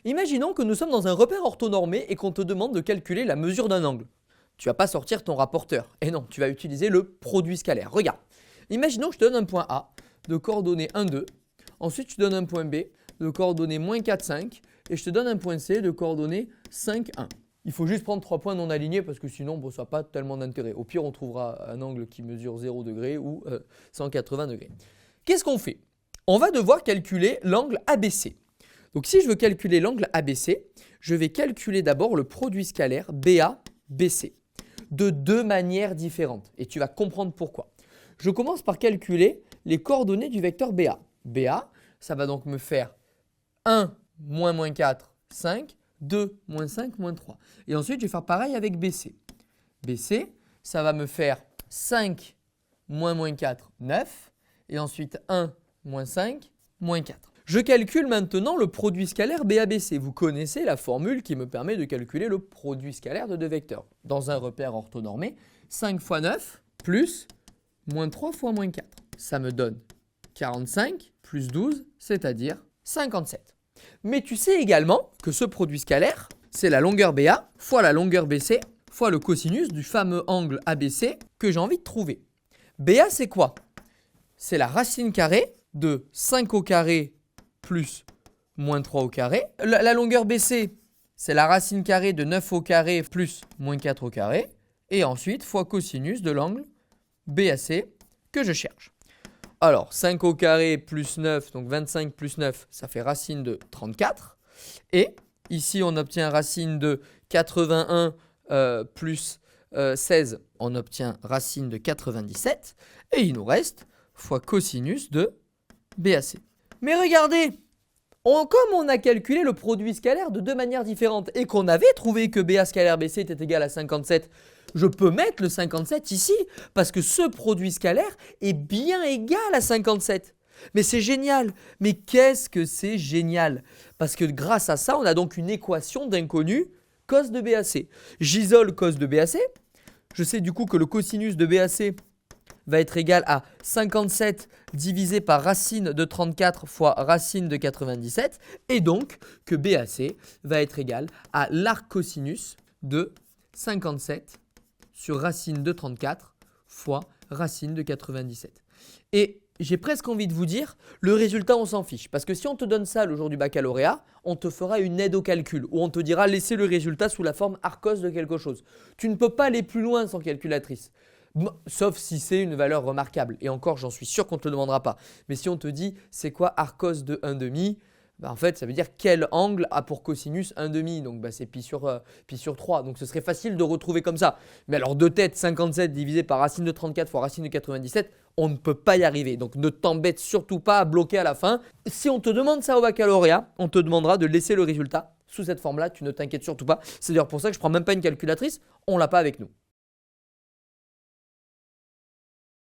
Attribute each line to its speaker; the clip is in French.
Speaker 1: Imaginons que nous sommes dans un repère orthonormé et qu'on te demande de calculer la mesure d'un angle. Tu vas pas sortir ton rapporteur. Et non, tu vas utiliser le produit scalaire. Regarde. Imaginons que je te donne un point A de coordonnées 1, 2. Ensuite, je te donne un point B de coordonnées moins 4, 5. Et je te donne un point C de coordonnées 5, 1. Il faut juste prendre 3 points non alignés parce que sinon, ça n'a pas tellement d'intérêt. Au pire, on trouvera un angle qui mesure 0 degré ou 180 degrés. Qu'est-ce qu'on fait? On va devoir calculer l'angle ABC. Donc, si je veux calculer l'angle ABC, je vais calculer d'abord le produit scalaire BA-BC de deux manières différentes. Et tu vas comprendre pourquoi. Je commence par calculer les coordonnées du vecteur BA. BA, ça va donc me faire 1, moins 4, 5, 2, moins 5, moins 3. Et ensuite, je vais faire pareil avec BC. BC, ça va me faire 5, moins 4, 9. Et ensuite 1, moins 5, moins 4. Je calcule maintenant le produit scalaire BABC. Vous connaissez la formule qui me permet de calculer le produit scalaire de deux vecteurs. Dans un repère orthonormé, 5 fois 9 plus moins 3 fois moins 4. Ça me donne 45 plus 12, c'est-à-dire 57. Mais tu sais également que ce produit scalaire, c'est la longueur BA fois la longueur BC fois le cosinus du fameux angle ABC que j'ai envie de trouver. BA, c'est quoi? C'est la racine carrée de 5 au carré plus moins 3 au carré. La longueur BC, c'est la racine carrée de 9 au carré plus moins 4 au carré. Et ensuite, fois cosinus de l'angle BAC que je cherche. Alors, 5 au carré plus 9, donc 25 plus 9, ça fait racine de 34. Et ici, on obtient racine de 81 plus 16, on obtient racine de 97. Et il nous reste fois cosinus de BAC. Mais regardez, comme on a calculé le produit scalaire de deux manières différentes et qu'on avait trouvé que BA scalaire BC était égal à 57, je peux mettre le 57 ici parce que ce produit scalaire est bien égal à 57. Mais c'est génial. Mais qu'est-ce que c'est génial? Parce que grâce à ça, on a donc une équation d'inconnu cos de BAC. J'isole cos de BAC. Je sais du coup que le cosinus de BAC va être égal à 57 divisé par racine de 34 fois racine de 97. Et donc que BAC va être égal à l'arc cosinus de 57 sur racine de 34 fois racine de 97. Et j'ai presque envie de vous dire, le résultat, on s'en fiche. Parce que si on te donne ça le jour du baccalauréat, on te fera une aide au calcul où on te dira laissez le résultat sous la forme arcos de quelque chose. Tu ne peux pas aller plus loin sans calculatrice. Sauf si c'est une valeur remarquable. Et encore, j'en suis sûr qu'on ne te le demandera pas. Mais si on te dit c'est quoi arcos de 1/2, en fait, ça veut dire quel angle a pour cosinus 1/2. Donc c'est pi sur 3. Donc ce serait facile de retrouver comme ça. Mais alors de tête, 57 divisé par racine de 34 fois racine de 97, on ne peut pas y arriver. Donc ne t'embête surtout pas à bloquer à la fin. Si on te demande ça au baccalauréat, on te demandera de laisser le résultat sous cette forme-là. Tu ne t'inquiètes surtout pas. C'est d'ailleurs pour ça que je ne prends même pas une calculatrice. On ne l'a pas avec nous.